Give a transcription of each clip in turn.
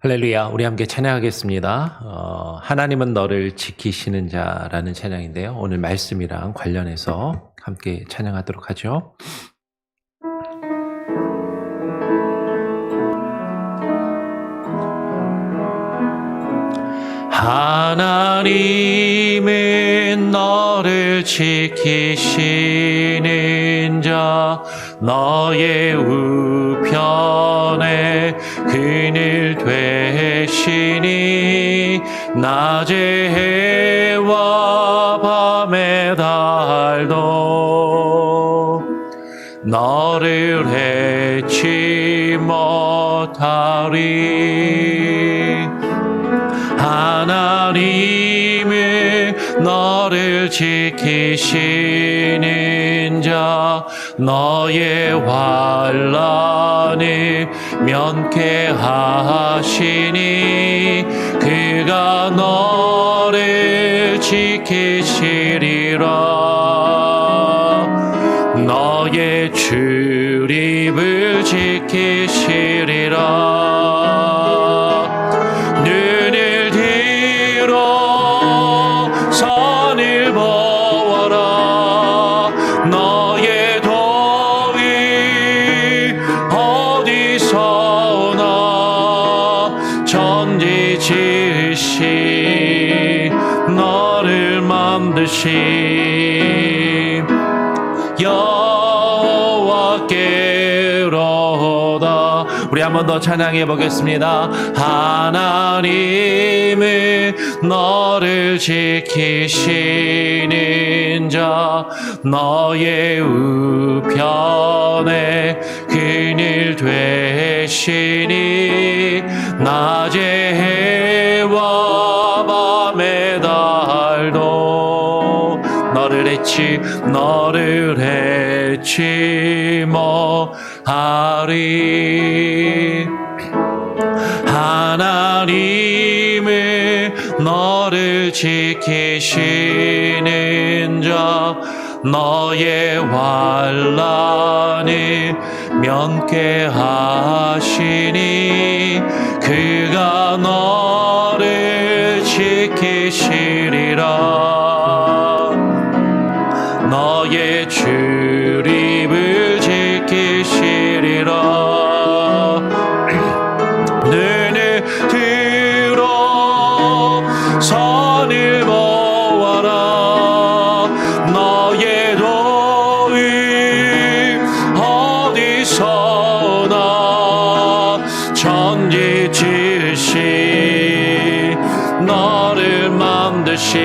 할렐루야, 우리 함께 찬양하겠습니다. 하나님은 너를 지키시는 자라는 찬양인데요. 오늘 말씀이랑 관련해서 함께 찬양하도록 하죠. 하나님은 너를 지키시는 자, 너의 우편에 그늘 되시니 낮의 해와 밤의 달도 너를 해치 못하리. 하나님은 너를 지키시는 자, 너의 환난을 면케하시니 그가 너를 지키시리라. 너의 출입을 지키시리라. 너를 만드신 여호와께로다. 우리 한 번 더 찬양해 보겠습니다. 하나님은 너를 지키시는 자, 너의 우편에 그늘 되시니 낮의 해와 밤의 달도 너를 해치 못하리. 하나님은 너를 지키시는 자, 너의 환난을 면케하시니 그가 너를 지키시리라. 너의 출입을 지키시리라. 눈을 들어 산을 보아라. 너의 도움 어디서나 천지 지으신 너를 만드신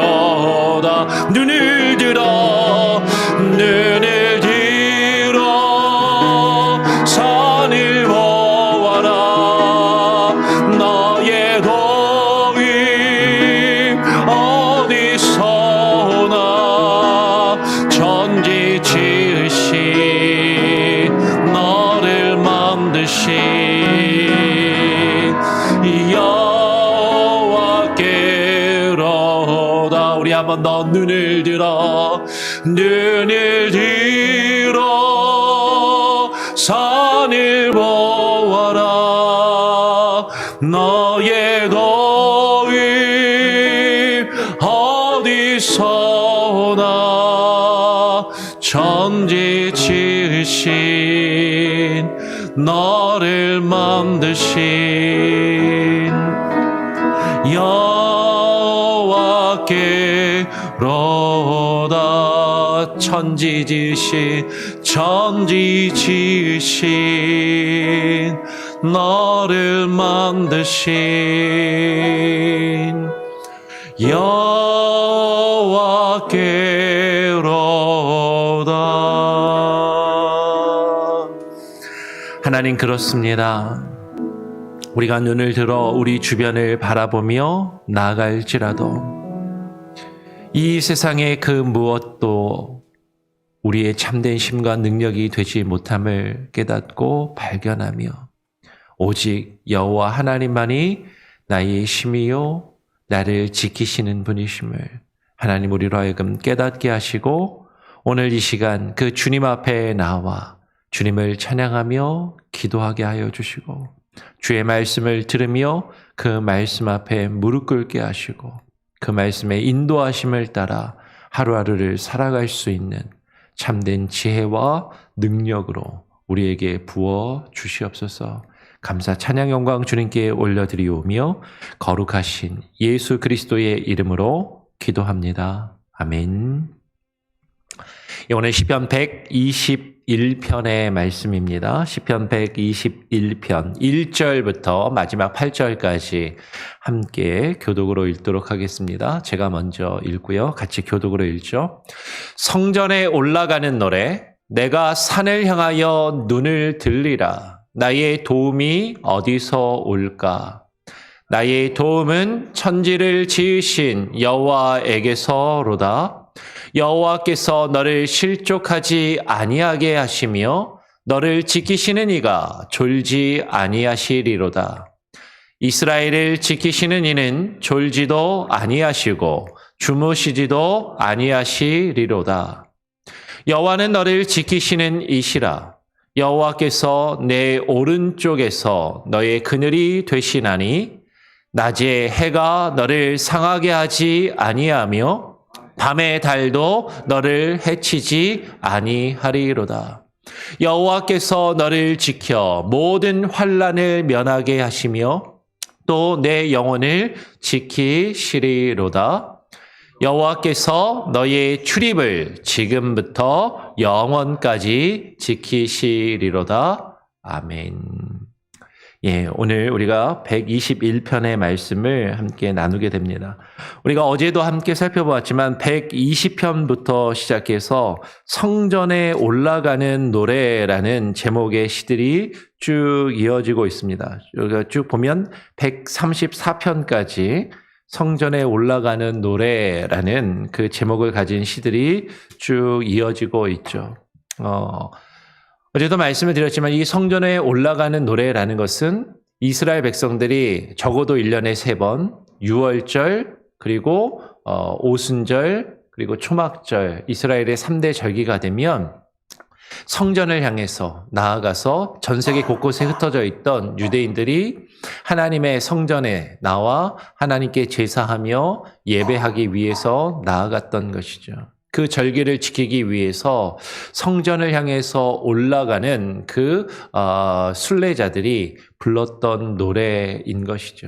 여호와께로다. 눈을 들어 산을 보아라. 너의 도움 어디서나 천지 지으신 너를 만드신 여호와께로다. 우리 한 번 더 눈을 들어 산을 보아라. 너의 도움 어디서나 천지 지으신 너를 만드신 여호와께로다. 천지 지으신 너를 만드신 여호와께로다. 하나님, 그렇습니다. 우리가 눈을 들어 우리 주변을 바라보며 나아갈지라도 이 세상의 그 무엇도 우리의 참된 힘과 능력이 되지 못함을 깨닫고 발견하며 오직 여호와 하나님만이 나의 힘이요 나를 지키시는 분이심을 하나님 우리로 하여금 깨닫게 하시고 오늘 이 시간 그 주님 앞에 나와 주님을 찬양하며 기도하게 하여 주시고 주의 말씀을 들으며 그 말씀 앞에 무릎 꿇게 하시고 그 말씀의 인도하심을 따라 하루하루를 살아갈 수 있는 참된 지혜와 능력으로 우리에게 부어 주시옵소서. 감사 찬양 영광 주님께 올려드리오며 거룩하신 예수 그리스도의 이름으로 기도합니다. 아멘. 오늘 시편 121편의 말씀입니다. 시편 121편 1절부터 마지막 8절까지 함께 교독으로 읽도록 하겠습니다. 제가 먼저 읽고요. 같이 교독으로 읽죠. 성전에 올라가는 노래, 내가 산을 향하여 눈을 들리라. 나의 도움이 어디서 올까? 나의 도움은 천지를 지으신 여호와에게서로다. 여호와께서 너를 실족하지 아니하게 하시며 너를 지키시는 이가 졸지 아니하시리로다. 이스라엘을 지키시는 이는 졸지도 아니하시고 주무시지도 아니하시리로다. 여호와는 너를 지키시는 이시라. 여호와께서 내 오른쪽에서 너의 그늘이 되시나니 낮에 해가 너를 상하게 하지 아니하며 밤의 달도 너를 해치지 아니하리로다. 여호와께서 너를 지켜 모든 환난을 면하게 하시며 또 내 영혼을 지키시리로다. 여호와께서 너의 출입을 지금부터 영원까지 지키시리로다. 아멘. 예, 오늘 우리가 121편의 말씀을 함께 나누게 됩니다. 우리가 어제도 함께 살펴보았지만 120편부터 시작해서 성전에 올라가는 노래라는 제목의 시들이 쭉 이어지고 있습니다. 여기가 쭉 보면 134편까지 성전에 올라가는 노래라는 그 제목을 가진 시들이 쭉 이어지고 있죠. 어제도 말씀을 드렸지만 이 성전에 올라가는 노래라는 것은 이스라엘 백성들이 적어도 1년에 3번, 유월절, 그리고 오순절, 그리고 초막절, 이스라엘의 3대 절기가 되면 성전을 향해서 나아가서 전 세계 곳곳에 흩어져 있던 유대인들이 하나님의 성전에 나와 하나님께 제사하며 예배하기 위해서 나아갔던 것이죠. 그 절기를 지키기 위해서 성전을 향해서 올라가는 그 순례자들이 불렀던 노래인 것이죠.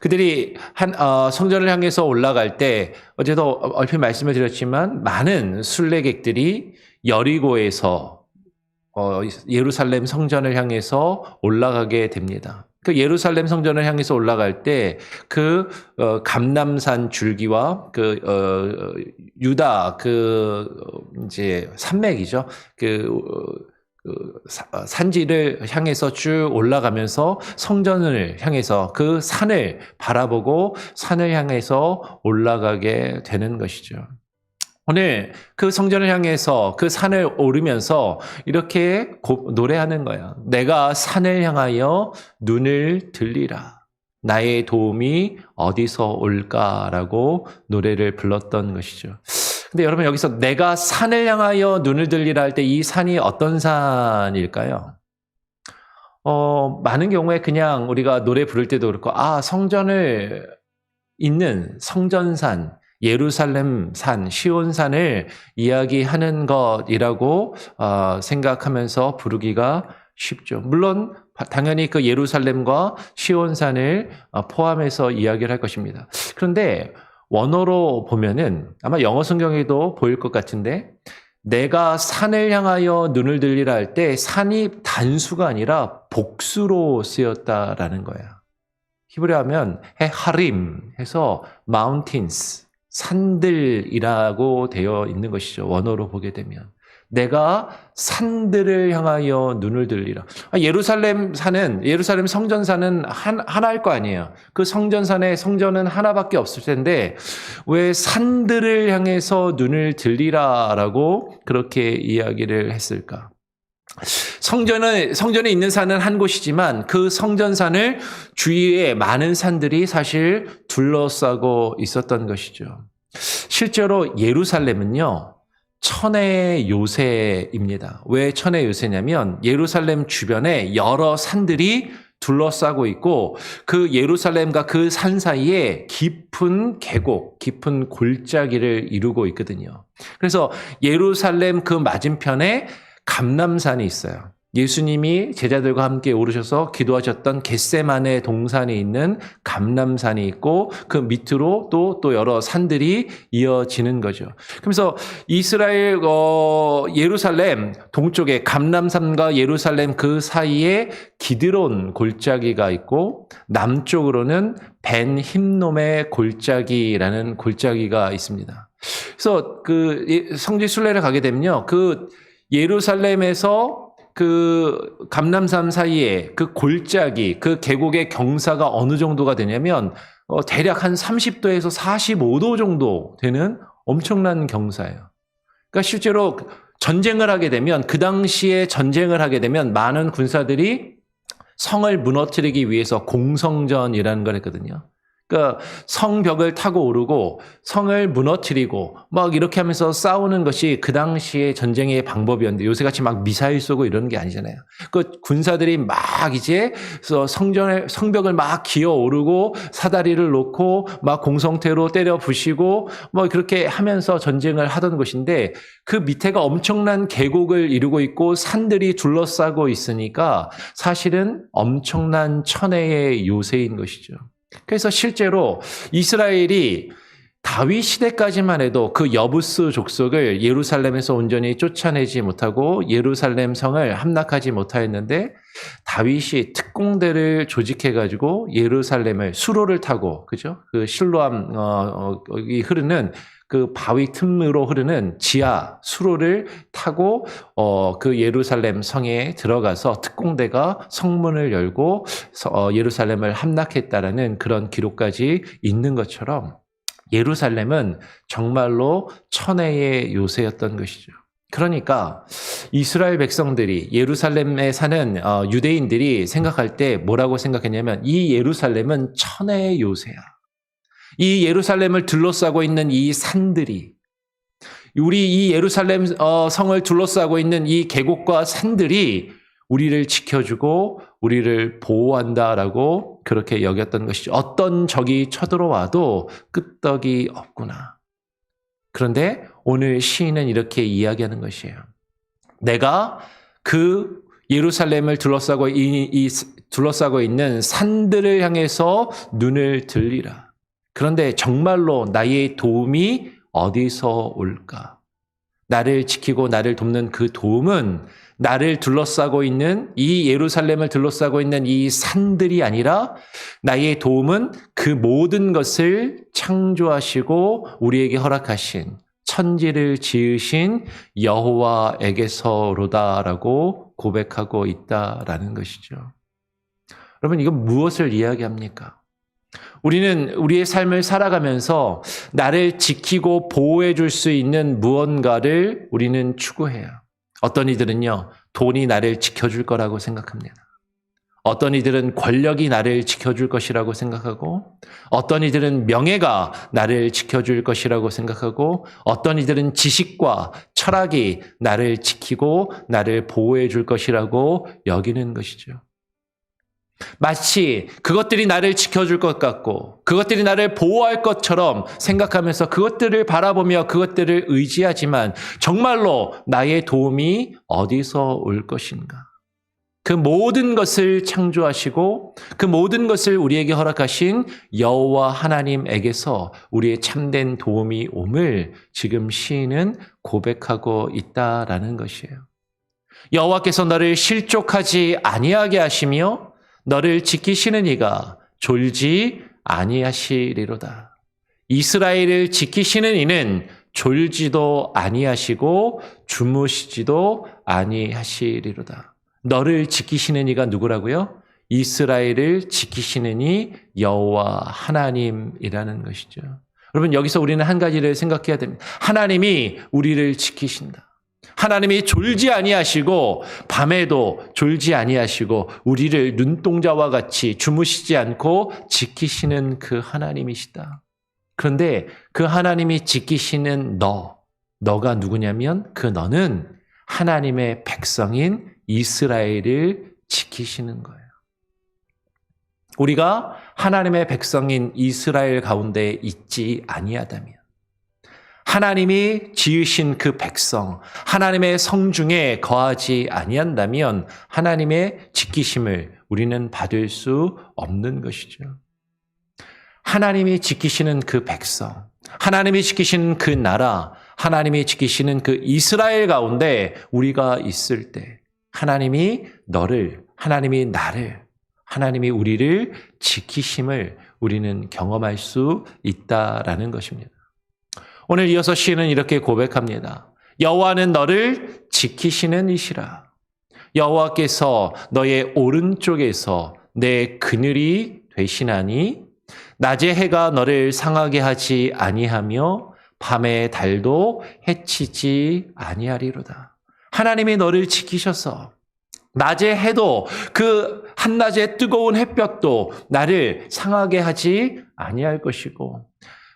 그들이 성전을 향해서 올라갈 때 어제도 얼핏 말씀을 드렸지만 많은 순례객들이 여리고에서 예루살렘 성전을 향해서 올라가게 됩니다. 그 예루살렘 성전을 향해서 올라갈 때 그 감람산 줄기와 그 유다 그 이제 산맥이죠. 그 산지를 향해서 쭉 올라가면서 성전을 향해서 그 산을 바라보고 산을 향해서 올라가게 되는 것이죠. 오늘 그 성전을 향해서 그 산을 오르면서 이렇게 노래하는 거예요. 내가 산을 향하여 눈을 들리라. 나의 도움이 어디서 올까라고 노래를 불렀던 것이죠. 근데 여러분 여기서 내가 산을 향하여 눈을 들리라 할 때 이 산이 어떤 산일까요? 많은 경우에 그냥 우리가 노래 부를 때도 그렇고 성전을 있는 성전산, 예루살렘 산, 시온산을 이야기하는 것이라고 생각하면서 부르기가 쉽죠. 물론 당연히 그 예루살렘과 시온산을 포함해서 이야기를 할 것입니다. 그런데 원어로 보면은 아마 영어 성경에도 보일 것 같은데 내가 산을 향하여 눈을 들리라 할 때 산이 단수가 아니라 복수로 쓰였다라는 거야. 히브리어 하면 하림 해서 mountains, 산들이라고 되어 있는 것이죠. 원어로 보게 되면. 내가 산들을 향하여 눈을 들리라. 예루살렘 성전산은 하나일 거 아니에요. 그 성전은 하나밖에 없을 텐데 왜 산들을 향해서 눈을 들리라라고 그렇게 이야기를 했을까? 성전에 있는 산은 한 곳이지만 그 성전산을 주위에 많은 산들이 사실 둘러싸고 있었던 것이죠. 실제로 예루살렘은요, 천의 요새입니다. 왜 천의 요새냐면 예루살렘 주변에 여러 산들이 둘러싸고 있고 그 예루살렘과 그 산 사이에 깊은 계곡, 깊은 골짜기를 이루고 있거든요. 그래서 예루살렘 그 맞은편에 감람산이 있어요. 예수님이 제자들과 함께 오르셔서 기도하셨던 겟세마네 동산이 있는 감람산이 있고 그 밑으로 또 여러 산들이 이어지는 거죠. 그래서 이스라엘 예루살렘 동쪽에 감람산과 예루살렘 그 사이에 기드론 골짜기가 있고 남쪽으로는 벤 힌놈의 골짜기라는 골짜기가 있습니다. 그래서 그 성지 순례를 가게 되면요, 그 예루살렘에서 그 감람산 사이에 그 골짜기, 그 계곡의 경사가 어느 정도가 되냐면 대략 한 30도에서 45도 정도 되는 엄청난 경사예요. 그러니까 실제로 전쟁을 하게 되면 그 당시에 전쟁을 하게 되면 많은 군사들이 성을 무너뜨리기 위해서 공성전이라는 걸 했거든요. 그러니까 성벽을 타고 오르고 성을 무너뜨리고 막 이렇게 하면서 싸우는 것이 그 당시에 전쟁의 방법이었는데 요새같이 막 미사일 쏘고 이러는 게 아니잖아요. 그 군사들이 막 이제 성벽을 막 기어 오르고 사다리를 놓고 막 공성태로 때려 부시고 뭐 그렇게 하면서 전쟁을 하던 것인데 그 밑에가 엄청난 계곡을 이루고 있고 산들이 둘러싸고 있으니까 사실은 엄청난 천혜의 요새인 것이죠. 그래서 실제로 이스라엘이 다윗 시대까지만 해도 그 여부스 족속을 예루살렘에서 온전히 쫓아내지 못하고 예루살렘 성을 함락하지 못하였는데 다윗이 특공대를 조직해가지고 예루살렘을 수로를 타고 그죠? 그 실로암 여기 흐르는 그 바위 틈으로 흐르는 지하 수로를 타고 그 예루살렘 성에 들어가서 특공대가 성문을 열고 예루살렘을 함락했다라는 그런 기록까지 있는 것처럼 예루살렘은 정말로 천혜의 요새였던 것이죠. 그러니까 이스라엘 백성들이 예루살렘에 사는 유대인들이 생각할 때 뭐라고 생각했냐면 이 예루살렘은 천혜의 요새야. 이 예루살렘을 둘러싸고 있는 이 산들이 우리 이 예루살렘 성을 둘러싸고 있는 이 계곡과 산들이 우리를 지켜주고 우리를 보호한다라고 그렇게 여겼던 것이죠. 어떤 적이 쳐들어와도 끄떡이 없구나. 그런데 오늘 시인은 이렇게 이야기하는 것이에요. 내가 그 예루살렘을 둘러싸고 있는 산들을 향해서 눈을 들리라. 그런데 정말로 나의 도움이 어디서 올까? 나를 지키고 나를 돕는 그 도움은 나를 둘러싸고 있는 이 예루살렘을 둘러싸고 있는 이 산들이 아니라 나의 도움은 그 모든 것을 창조하시고 우리에게 허락하신 천지를 지으신 여호와에게서로다라고 고백하고 있다라는 것이죠. 여러분, 이건 무엇을 이야기합니까? 우리는 우리의 삶을 살아가면서 나를 지키고 보호해 줄 수 있는 무언가를 우리는 추구해요. 어떤 이들은요, 돈이 나를 지켜줄 거라고 생각합니다. 어떤 이들은 권력이 나를 지켜줄 것이라고 생각하고, 어떤 이들은 명예가 나를 지켜줄 것이라고 생각하고, 어떤 이들은 지식과 철학이 나를 지키고 나를 보호해 줄 것이라고 여기는 것이죠. 마치 그것들이 나를 지켜줄 것 같고 그것들이 나를 보호할 것처럼 생각하면서 그것들을 바라보며 그것들을 의지하지만 정말로 나의 도움이 어디서 올 것인가? 그 모든 것을 창조하시고 그 모든 것을 우리에게 허락하신 여호와 하나님에게서 우리의 참된 도움이 옴을 지금 시인은 고백하고 있다라는 것이에요. 여호와께서 너를 실족하지 아니하게 하시며 너를 지키시는 이가 졸지 아니하시리로다. 이스라엘을 지키시는 이는 졸지도 아니하시고 주무시지도 아니하시리로다. 너를 지키시는 이가 누구라고요? 이스라엘을 지키시는 이 여호와 하나님이라는 것이죠. 여러분, 여기서 우리는 한 가지를 생각해야 됩니다. 하나님이 우리를 지키신다. 하나님이 졸지 아니하시고 밤에도 졸지 아니하시고 우리를 눈동자와 같이 주무시지 않고 지키시는 그 하나님이시다. 그런데 그 하나님이 지키시는 너가 누구냐면 그 너는 하나님의 백성인 이스라엘을 지키시는 거예요. 우리가 하나님의 백성인 이스라엘 가운데 있지 아니하다면, 하나님이 지으신 그 백성, 하나님의 성중에 거하지 아니한다면 하나님의 지키심을 우리는 받을 수 없는 것이죠. 하나님이 지키시는 그 백성, 하나님이 지키시는 그 나라, 하나님이 지키시는 그 이스라엘 가운데 우리가 있을 때 하나님이 너를, 하나님이 나를, 하나님이 우리를 지키심을 우리는 경험할 수 있다라는 것입니다. 오늘 이어서 시인은 이렇게 고백합니다. 여호와는 너를 지키시는 이시라. 여호와께서 너의 오른쪽에서 내 그늘이 되시나니 낮에 해가 너를 상하게 하지 아니하며 밤에 달도 해치지 아니하리로다. 하나님이 너를 지키셔서 낮에 해도 그 한낮의 뜨거운 햇볕도 나를 상하게 하지 아니할 것이고,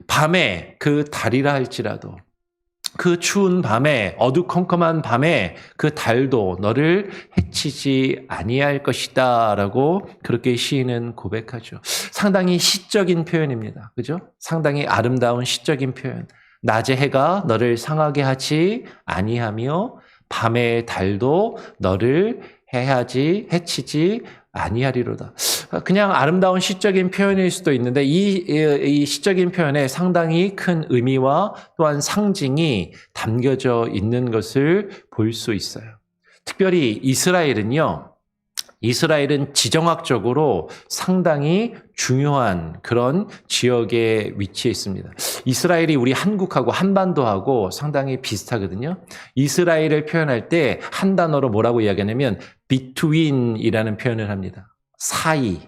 밤에 그 달이라 할지라도 그 추운 밤에, 어두컴컴한 밤에 그 달도 너를 해치지 아니할 것이다 라고 그렇게 시인은 고백하죠. 상당히 시적인 표현입니다. 그죠? 상당히 아름다운 시적인 표현. 낮에 해가 너를 상하게 하지 아니하며 밤의 달도 너를 해치지 아니하리로다. 그냥 아름다운 시적인 표현일 수도 있는데 이 시적인 표현에 상당히 큰 의미와 또한 상징이 담겨져 있는 것을 볼 수 있어요. 특별히 이스라엘은 지정학적으로 상당히 중요한 그런 지역에 위치해 있습니다. 이스라엘이 우리 한국하고 한반도하고 상당히 비슷하거든요. 이스라엘을 표현할 때 한 단어로 뭐라고 이야기하냐면 between이라는 표현을 합니다. 사이,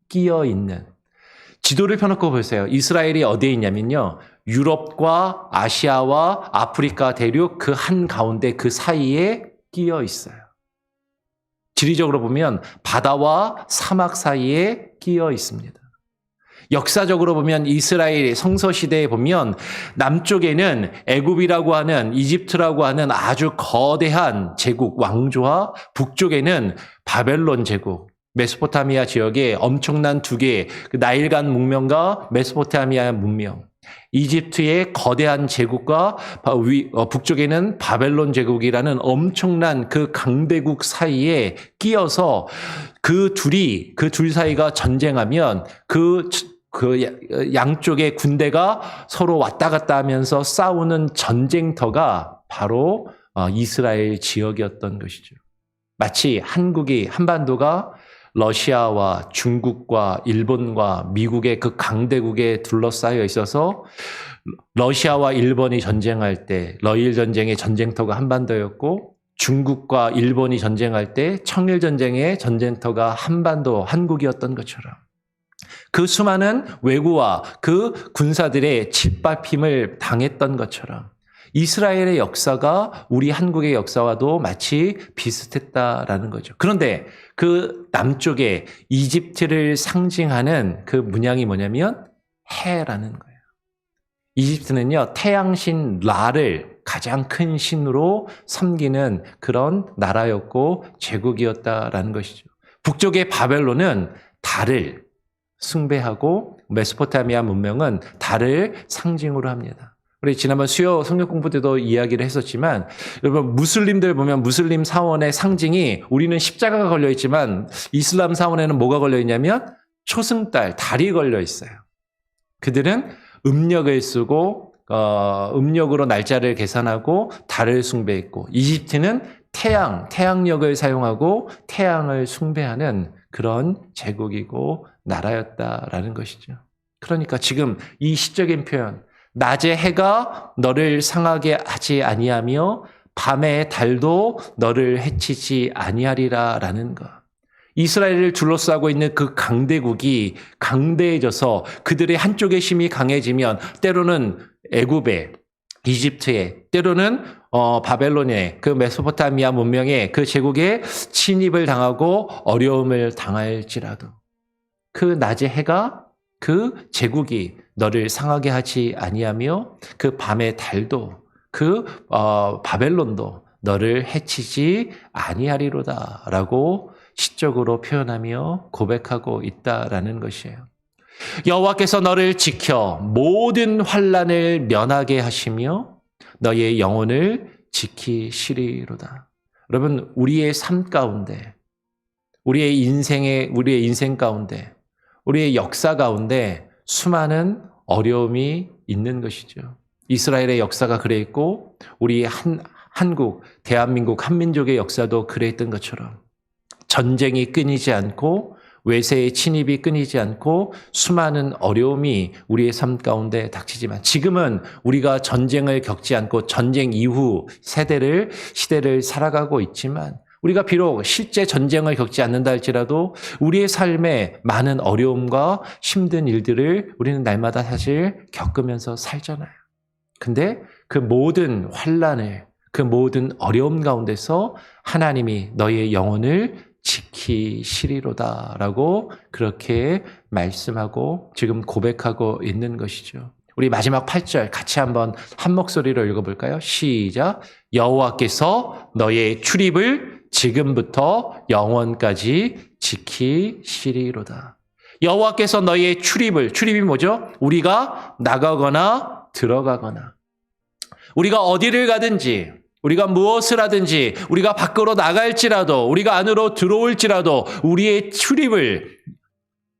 끼어 있는. 지도를 펴놓고 보세요. 이스라엘이 어디에 있냐면요, 유럽과 아시아와 아프리카 대륙 그 한가운데 그 사이에 끼어 있어요. 지리적으로 보면 바다와 사막 사이에 끼어 있습니다. 역사적으로 보면 이스라엘 성서시대에 보면 남쪽에는 애굽이라고 하는, 이집트라고 하는 아주 거대한 제국, 왕조와 북쪽에는 바벨론 제국, 메소포타미아 지역에 엄청난 두 개의 나일강 문명과 메소포타미아 문명, 이집트의 거대한 제국과 북쪽에는 바벨론 제국이라는 엄청난 그 강대국 사이에 끼어서 그 둘 사이가 전쟁하면 그 양쪽의 군대가 서로 왔다 갔다 하면서 싸우는 전쟁터가 바로 이스라엘 지역이었던 것이죠. 마치 한반도가 러시아와 중국과 일본과 미국의 그 강대국에 둘러싸여 있어서 러시아와 일본이 전쟁할 때 러일 전쟁의 전쟁터가 한반도였고, 중국과 일본이 전쟁할 때 청일 전쟁의 전쟁터가 한국이었던 것처럼 그 수많은 왜구와 그 군사들의 짓밟힘을 당했던 것처럼 이스라엘의 역사가 우리 한국의 역사와도 마치 비슷했다라는 거죠. 그런데 그 남쪽에 이집트를 상징하는 그 문양이 뭐냐면 해라는 거예요. 이집트는요, 태양신 라를 가장 큰 신으로 섬기는 그런 나라였고 제국이었다라는 것이죠. 북쪽의 바벨론은 달을 숭배하고 메소포타미아 문명은 달을 상징으로 합니다. 우리 지난번 수요 성경 공부 때도 이야기를 했었지만, 여러분 무슬림들 보면 무슬림 사원의 상징이, 우리는 십자가가 걸려 있지만 이슬람 사원에는 뭐가 걸려 있냐면 초승달, 달이 걸려 있어요. 그들은 음력을 쓰고 음력으로 날짜를 계산하고 달을 숭배했고, 이집트는 태양력을 사용하고 태양을 숭배하는 그런 제국이고 나라였다라는 것이죠. 그러니까 지금 이 시적인 표현, 낮에 해가 너를 상하게 하지 아니하며 밤에 달도 너를 해치지 아니하리라라는 것. 이스라엘을 둘러싸고 있는 그 강대국이 강대해져서 그들의 한쪽의 힘이 강해지면 때로는 애굽에, 이집트에, 때로는 바벨론의 그 메소포타미아 문명의 그 제국에 침입을 당하고 어려움을 당할지라도 그 낮의 해가, 그 제국이 너를 상하게 하지 아니하며 그 밤의 달도, 바벨론도 너를 해치지 아니하리로다라고 시적으로 표현하며 고백하고 있다라는 것이에요. 여호와께서 너를 지켜 모든 환난을 면하게 하시며 너의 영혼을 지키시리로다. 여러분, 우리의 삶 가운데, 우리의 인생 가운데, 우리의 역사 가운데 수많은 어려움이 있는 것이죠. 이스라엘의 역사가 그랬고 우리 한국, 대한민국, 한민족의 역사도 그랬던 것처럼 전쟁이 끊이지 않고 외세의 침입이 끊이지 않고 수많은 어려움이 우리의 삶 가운데 닥치지만 지금은 우리가 전쟁을 겪지 않고 전쟁 이후 시대를 살아가고 있지만 우리가 비록 실제 전쟁을 겪지 않는다 할지라도 우리의 삶에 많은 어려움과 힘든 일들을 우리는 날마다 사실 겪으면서 살잖아요. 근데 그 모든 환난을, 그 모든 어려움 가운데서 하나님이 너의 영혼을 지키시리로다라고 그렇게 말씀하고 지금 고백하고 있는 것이죠. 우리 마지막 8절 같이 한번 한 목소리로 읽어볼까요? 시작. 여호와께서 너의 출입을 지금부터 영원까지 지키시리로다. 여호와께서 너의 출입이 뭐죠? 우리가 나가거나 들어가거나 우리가 어디를 가든지 우리가 무엇을 하든지 우리가 밖으로 나갈지라도 우리가 안으로 들어올지라도 우리의 출입을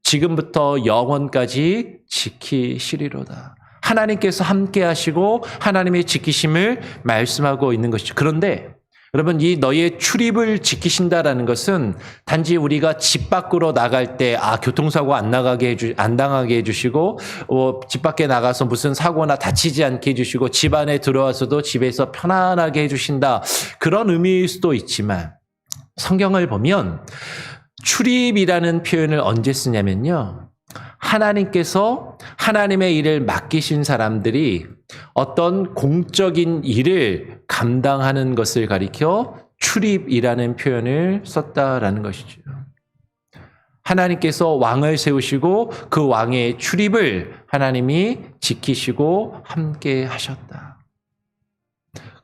지금부터 영원까지 지키시리로다. 하나님께서 함께 하시고 하나님의 지키심을 말씀하고 있는 것이죠. 그런데 여러분, 이 너의 출입을 지키신다라는 것은 단지 우리가 집 밖으로 나갈 때 교통사고 안 당하게 해주시고 집 밖에 나가서 무슨 사고나 다치지 않게 해주시고 집 안에 들어와서도 집에서 편안하게 해주신다, 그런 의미일 수도 있지만 성경을 보면 출입이라는 표현을 언제 쓰냐면요, 하나님께서 하나님의 일을 맡기신 사람들이 어떤 공적인 일을 감당하는 것을 가리켜 출입이라는 표현을 썼다라는 것이죠. 하나님께서 왕을 세우시고 그 왕의 출입을 하나님이 지키시고 함께 하셨다.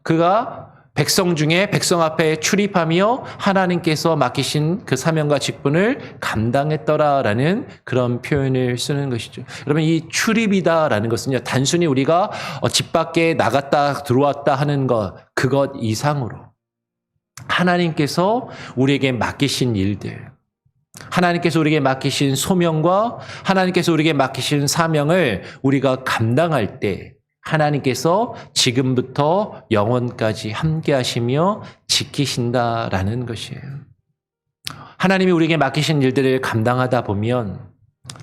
그가 백성 중에 백성 앞에 출입하며 하나님께서 맡기신 그 사명과 직분을 감당했더라라는 그런 표현을 쓰는 것이죠. 여러분, 이 출입이다라는 것은요, 단순히 우리가 집 밖에 나갔다 들어왔다 하는 그것 이상으로 하나님께서 우리에게 맡기신 일들, 하나님께서 우리에게 맡기신 소명과 하나님께서 우리에게 맡기신 사명을 우리가 감당할 때 하나님께서 지금부터 영원까지 함께 하시며 지키신다라는 것이에요. 하나님이 우리에게 맡기신 일들을 감당하다 보면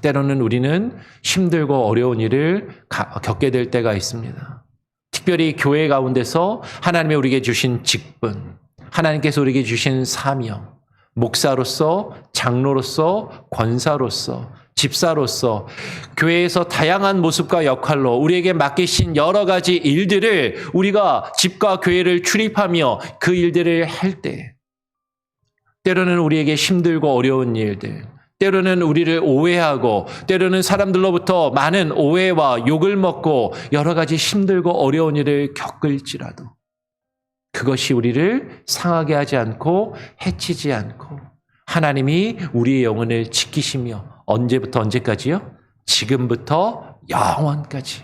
때로는 우리는 힘들고 어려운 일을 겪게 될 때가 있습니다. 특별히 교회 가운데서 하나님이 우리에게 주신 직분, 하나님께서 우리에게 주신 사명, 목사로서, 장로로서, 권사로서, 집사로서 교회에서 다양한 모습과 역할로 우리에게 맡기신 여러 가지 일들을 우리가 집과 교회를 출입하며 그 일들을 할 때 때로는 우리에게 힘들고 어려운 일들, 때로는 우리를 오해하고 때로는 사람들로부터 많은 오해와 욕을 먹고 여러 가지 힘들고 어려운 일을 겪을지라도 그것이 우리를 상하게 하지 않고 해치지 않고 하나님이 우리의 영혼을 지키시며 언제부터 언제까지요? 지금부터 영원까지.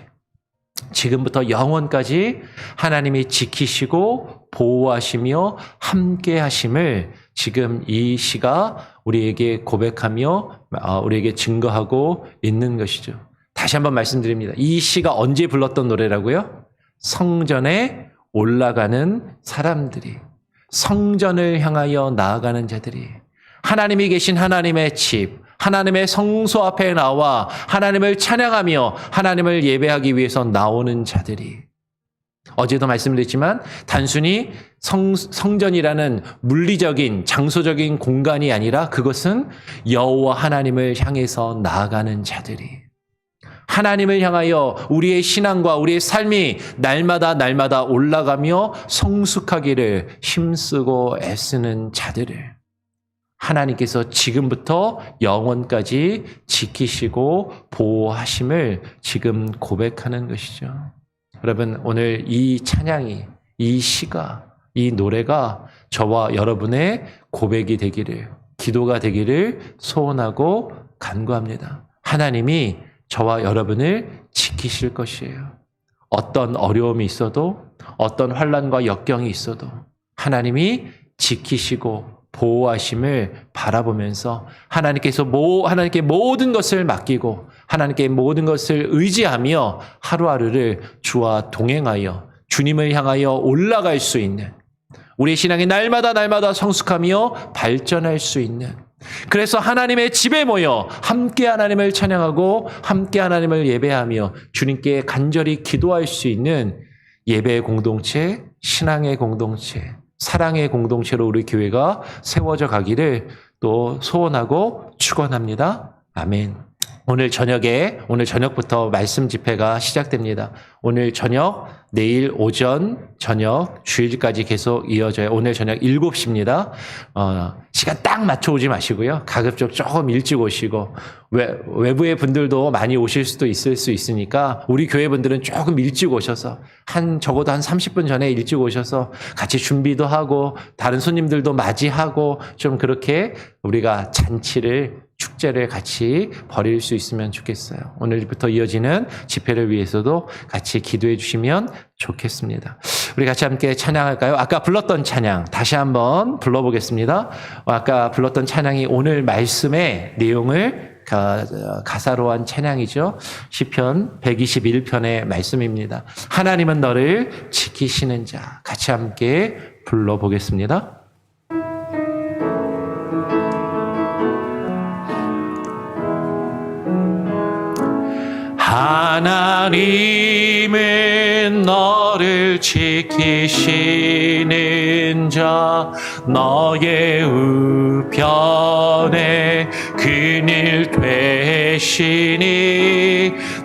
지금부터 영원까지 하나님이 지키시고 보호하시며 함께 하심을 지금 이 시가 우리에게 고백하며 우리에게 증거하고 있는 것이죠. 다시 한번 말씀드립니다. 이 시가 언제 불렀던 노래라고요? 성전에 올라가는 사람들이, 성전을 향하여 나아가는 자들이, 하나님이 계신 하나님의 집, 하나님의 성소 앞에 나와 하나님을 찬양하며 하나님을 예배하기 위해서 나오는 자들이, 어제도 말씀드렸지만 단순히 성전이라는 물리적인 장소적인 공간이 아니라 그것은 여호와 하나님을 향해서 나아가는 자들이, 하나님을 향하여 우리의 신앙과 우리의 삶이 날마다 올라가며 성숙하기를 힘쓰고 애쓰는 자들을 하나님께서 지금부터 영원까지 지키시고 보호하심을 지금 고백하는 것이죠. 여러분, 오늘 이 찬양이, 이 시가, 이 노래가 저와 여러분의 고백이 되기를, 기도가 되기를 소원하고 간구합니다. 하나님이 저와 여러분을 지키실 것이에요. 어떤 어려움이 있어도, 어떤 환난과 역경이 있어도 하나님이 지키시고 보호하심을 바라보면서 하나님께 모든 것을 맡기고 하나님께 모든 것을 의지하며 하루하루를 주와 동행하여 주님을 향하여 올라갈 수 있는, 우리의 신앙이 날마다 성숙하며 발전할 수 있는, 그래서 하나님의 집에 모여 함께 하나님을 찬양하고 함께 하나님을 예배하며 주님께 간절히 기도할 수 있는 예배의 공동체, 신앙의 공동체, 사랑의 공동체로 우리 교회가 세워져 가기를 또 소원하고 축원합니다. 아멘. 오늘 저녁부터 말씀 집회가 시작됩니다. 오늘 저녁, 내일 오전, 저녁, 주일까지 계속 이어져요. 오늘 저녁 7시입니다. 시간 딱 맞춰 오지 마시고요. 가급적 조금 일찍 오시고, 외부의 분들도 많이 오실 수도 있을 수 있으니까 우리 교회 분들은 조금 일찍 오셔서 적어도 한 30분 전에 일찍 오셔서 같이 준비도 하고 다른 손님들도 맞이하고 좀 그렇게 우리가 축제를 같이 벌일 수 있으면 좋겠어요. 오늘부터 이어지는 집회를 위해서도 같이 기도해 주시면 좋겠습니다. 우리 같이 함께 찬양할까요? 아까 불렀던 찬양 다시 한번 불러보겠습니다. 아까 불렀던 찬양이 오늘 말씀의 내용을 가사로 한 찬양이죠. 시편 121편의 말씀입니다. 하나님은 너를 지키시는 자. 같이 함께 불러보겠습니다. 하나님은 너를 지키시는 자, 너의 우편에 그늘 되시니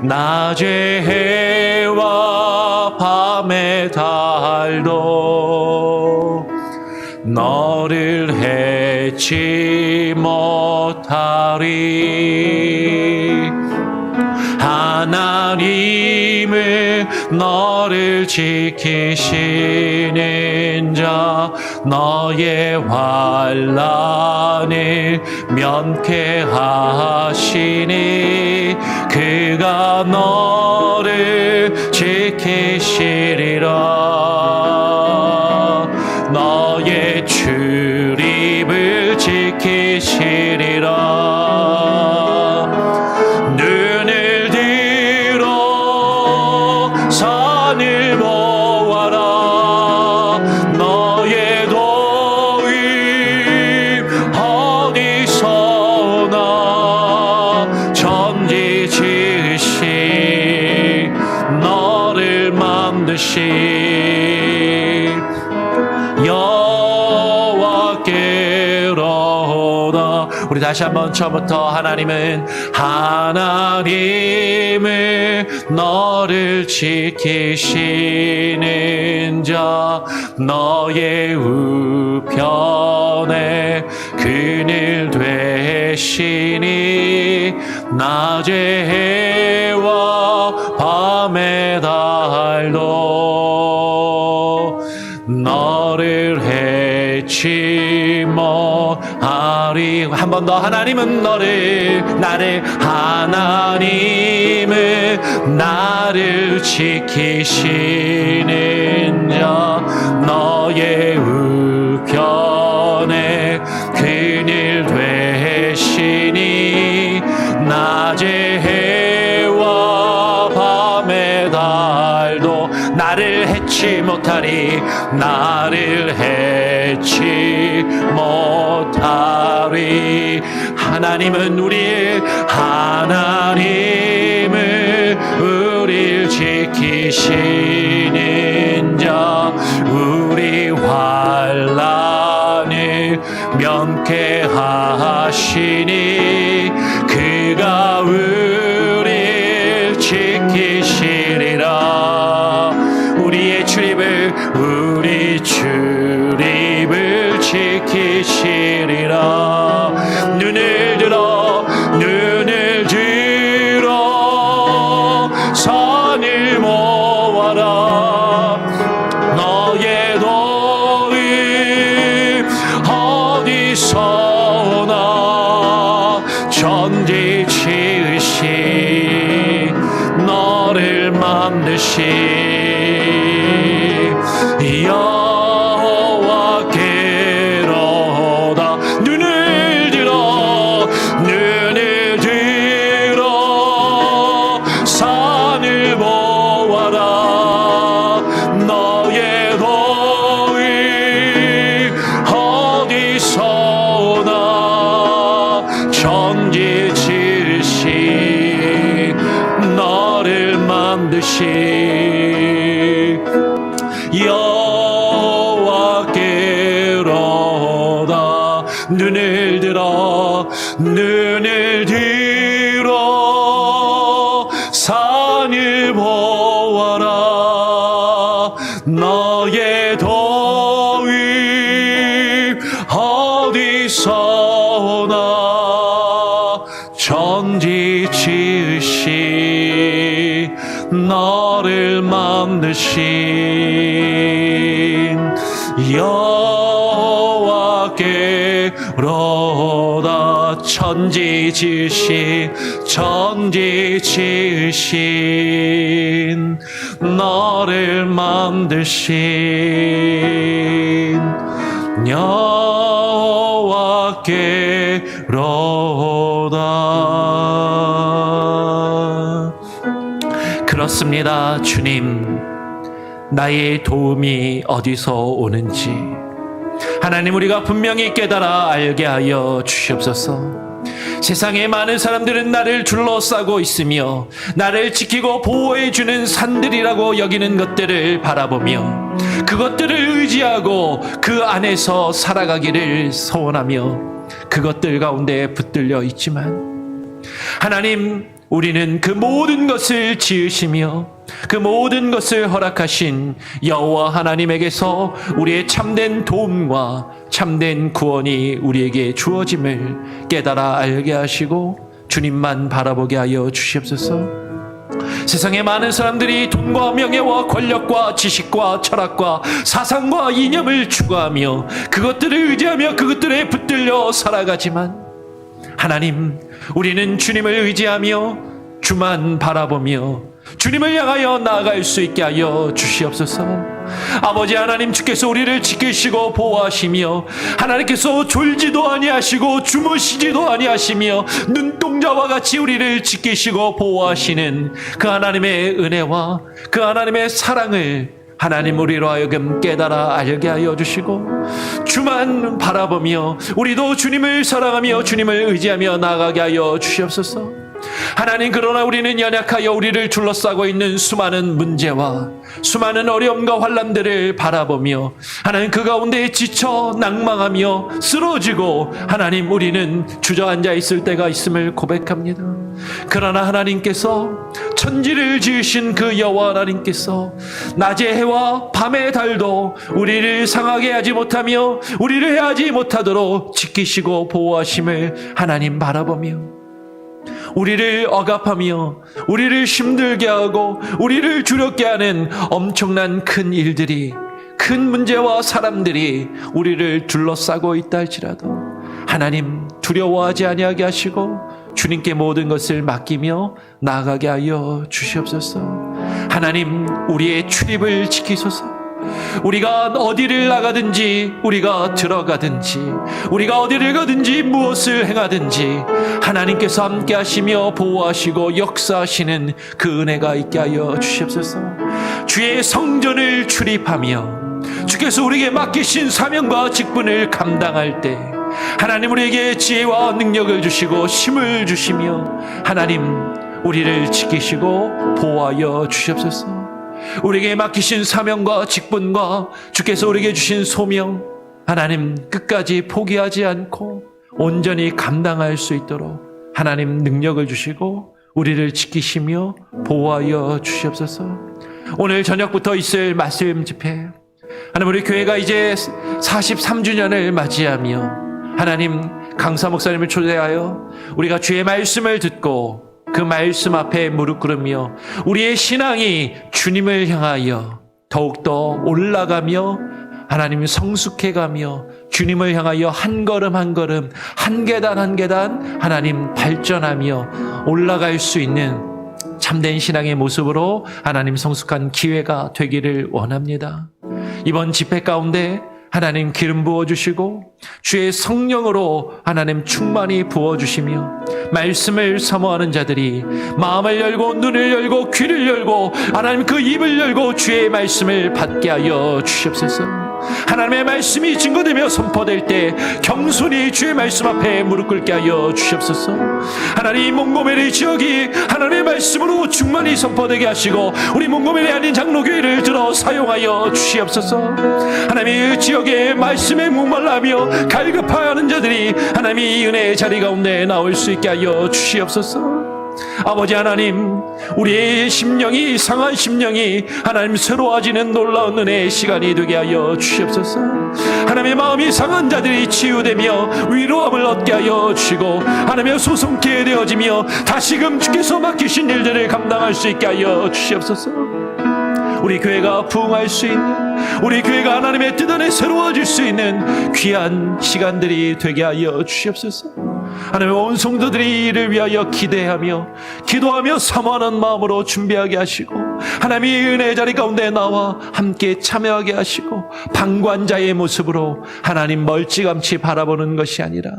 낮의 해와 밤의 달도 너를 해치 못하리. 하나님은 너를 지키시는 자, 너의 환난을 면케하시니 그가 너를 지키시리라. 너의 출입을 지키시리라. 산을 모아라. 너의 도움 어디서나 천지 지으신 너를 만드신 여호와께로다. 우리 다시 한번 처음부터 하나님은 너를 지키시는 자, 너의 우편에 그늘 되시니 낮의 해와 밤의 달도 너를 해치 못하리. 한 번 더. 하나님은 나를 지키시는 자, 너의 우편에 그늘 되시니 낮의 해와 밤의 달도 나를 해치 못하리. 나를 해치 못하리. 하나님은 우리를 지키시는 자, 우리 환난을 면케하시니 그가 우리를 지키시리라. 우리 출입을 지키시리라. 눈을 들어 산을 모아라. 만드신 여호와께로다. 눈을 들어 산을 보아라. 너의 도위 어디서나 천지 지으신 너를 만드신 여호와께로다. 눈을 들어 산을 보아라. 너의 도위 어디서나 천지 지으신 너를 만드신 여호와께로다. 천지 지으신 너를 만드신 여호와께로다. 그렇습니다. 주님, 나의 도움이 어디서 오는지 하나님 우리가 분명히 깨달아 알게 하여 주시옵소서. 세상에 많은 사람들은 나를 둘러싸고 있으며 나를 지키고 보호해주는 산들이라고 여기는 것들을 바라보며 그것들을 의지하고 그 안에서 살아가기를 소원하며 그것들 가운데 붙들려 있지만 하나님, 우리는 그 모든 것을 지으시며 그 모든 것을 허락하신 여호와 하나님에게서 우리의 참된 도움과 참된 구원이 우리에게 주어짐을 깨달아 알게 하시고 주님만 바라보게 하여 주시옵소서. 세상에 많은 사람들이 돈과 명예와 권력과 지식과 철학과 사상과 이념을 추구하며 그것들을 의지하며 그것들에 붙들려 살아가지만 하나님, 우리는 주님을 의지하며 주만 바라보며 주님을 향하여 나아갈 수 있게 하여 주시옵소서. 아버지 하나님, 주께서 우리를 지키시고 보호하시며 하나님께서 졸지도 아니하시고 주무시지도 아니하시며 눈동자와 같이 우리를 지키시고 보호하시는 그 하나님의 은혜와 그 하나님의 사랑을 하나님 우리로 하여금 깨달아 알게 하여 주시고 주만 바라보며 우리도 주님을 사랑하며 주님을 의지하며 나아가게 하여 주시옵소서. 하나님, 그러나 우리는 연약하여 우리를 둘러싸고 있는 수많은 문제와 수많은 어려움과 환난들을 바라보며 하나님 그 가운데 지쳐 낭망하며 쓰러지고 하나님 우리는 주저앉아 있을 때가 있음을 고백합니다. 그러나 하나님께서 천지를 지으신 그 여호와 하나님께서 낮의 해와 밤의 달도 우리를 상하게 하지 못하며 우리를 해하지 못하도록 지키시고 보호하심을 하나님 바라보며 우리를 억압하며 우리를 힘들게 하고 우리를 두렵게 하는 엄청난 큰 일들이, 큰 문제와 사람들이 우리를 둘러싸고 있다 할지라도 하나님 두려워하지 아니하게 하시고 주님께 모든 것을 맡기며 나아가게 하여 주시옵소서. 하나님, 우리의 출입을 지키소서. 우리가 어디를 나가든지 우리가 들어가든지 우리가 어디를 가든지 무엇을 행하든지 하나님께서 함께 하시며 보호하시고 역사하시는 그 은혜가 있게 하여 주시옵소서. 주의 성전을 출입하며 주께서 우리에게 맡기신 사명과 직분을 감당할 때 하나님 우리에게 지혜와 능력을 주시고 힘을 주시며 하나님 우리를 지키시고 보호하여 주시옵소서. 우리에게 맡기신 사명과 직분과 주께서 우리에게 주신 소명 하나님 끝까지 포기하지 않고 온전히 감당할 수 있도록 하나님 능력을 주시고 우리를 지키시며 보호하여 주시옵소서. 오늘 저녁부터 있을 말씀 집회 하나님, 우리 교회가 이제 43주년을 맞이하며 하나님 강사 목사님을 초대하여 우리가 주의 말씀을 듣고 그 말씀 앞에 무릎 꿇으며 우리의 신앙이 주님을 향하여 더욱더 올라가며 하나님 성숙해가며 주님을 향하여 한 걸음 한 걸음 한 계단 한 계단 하나님 발전하며 올라갈 수 있는 참된 신앙의 모습으로 하나님 성숙한 기회가 되기를 원합니다. 이번 집회 가운데 하나님 기름 부어주시고 주의 성령으로 하나님 충만히 부어주시며 말씀을 사모하는 자들이 마음을 열고 눈을 열고 귀를 열고 하나님 그 입을 열고 주의 말씀을 받게 하여 주시옵소서. 하나님의 말씀이 증거되며 선포될 때 겸손히 주의 말씀 앞에 무릎 꿇게 하여 주시옵소서. 하나님 몽고메리 지역이 하나님의 말씀으로 충만히 선포되게 하시고 우리 몽고메리 아닌 장로교회를 들어 사용하여 주시옵소서. 하나님의 지역에 말씀에 목말라며 갈급하는 자들이 하나님의 은혜의 자리 가운데 나올 수 있게 하여 주시옵소서. 아버지 하나님, 우리의 심령이 상한 심령이 하나님 새로워지는 놀라운 은혜의 시간이 되게 하여 주시옵소서. 하나님의 마음이 상한 자들이 치유되며 위로함을 얻게 하여 주시고 하나님의 소송케 되어지며 다시금 주께서 맡기신 일들을 감당할 수 있게 하여 주시옵소서. 우리 교회가 부흥할 수 있는, 우리 교회가 하나님의 뜻 안에 새로워질 수 있는 귀한 시간들이 되게 하여 주시옵소서. 하나님의 온 성도들이 이를 위하여 기대하며 기도하며 사모하는 마음으로 준비하게 하시고 하나님의 은혜의 자리 가운데 나와 함께 참여하게 하시고 방관자의 모습으로 하나님 멀찌감치 바라보는 것이 아니라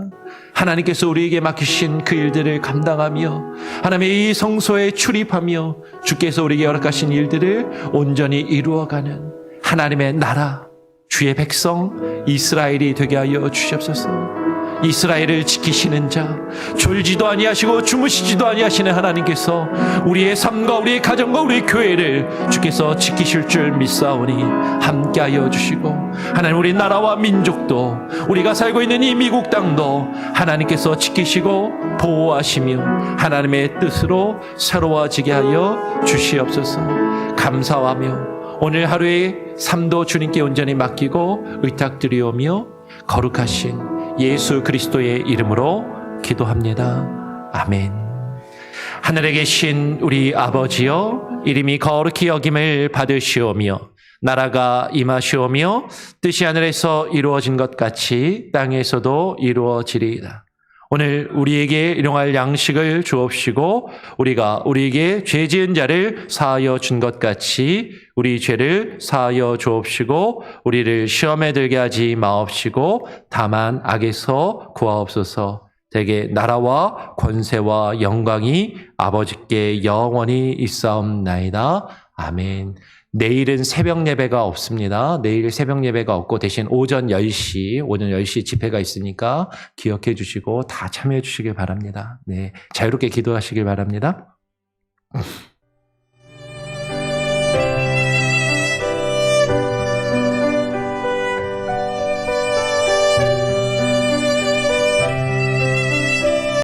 하나님께서 우리에게 맡기신 그 일들을 감당하며 하나님의 이 성소에 출입하며 주께서 우리에게 허락하신 일들을 온전히 이루어가는 하나님의 나라, 주의 백성 이스라엘이 되게 하여 주시옵소서. 이스라엘을 지키시는 자, 졸지도 아니하시고 주무시지도 아니하시는 하나님께서 우리의 삶과 우리의 가정과 우리의 교회를 주께서 지키실 줄 믿사오니 함께하여 주시고 하나님 우리 나라와 민족도 우리가 살고 있는 이 미국 땅도 하나님께서 지키시고 보호하시며 하나님의 뜻으로 새로워지게 하여 주시옵소서. 감사하며 오늘 하루의 삶도 주님께 온전히 맡기고 의탁드리오며 거룩하신 예수 그리스도의 이름으로 기도합니다. 아멘. 하늘에 계신 우리 아버지여, 이름이 거룩히 여김을 받으시오며 나라가 임하시오며 뜻이 하늘에서 이루어진 것 같이 땅에서도 이루어지리이다. 오늘 우리에게 일용할 양식을 주옵시고 우리가 우리에게 죄 지은 자를 사하여 준 것 같이 우리 죄를 사하여 주옵시고 우리를 시험에 들게 하지 마옵시고 다만 악에서 구하옵소서. 대개 나라와 권세와 영광이 아버지께 영원히 있사옵나이다. 아멘. 내일은 새벽 예배가 없습니다. 내일 새벽 예배가 없고 대신 오전 10시 집회가 있으니까 기억해 주시고 다 참여해 주시길 바랍니다. 네, 자유롭게 기도하시길 바랍니다.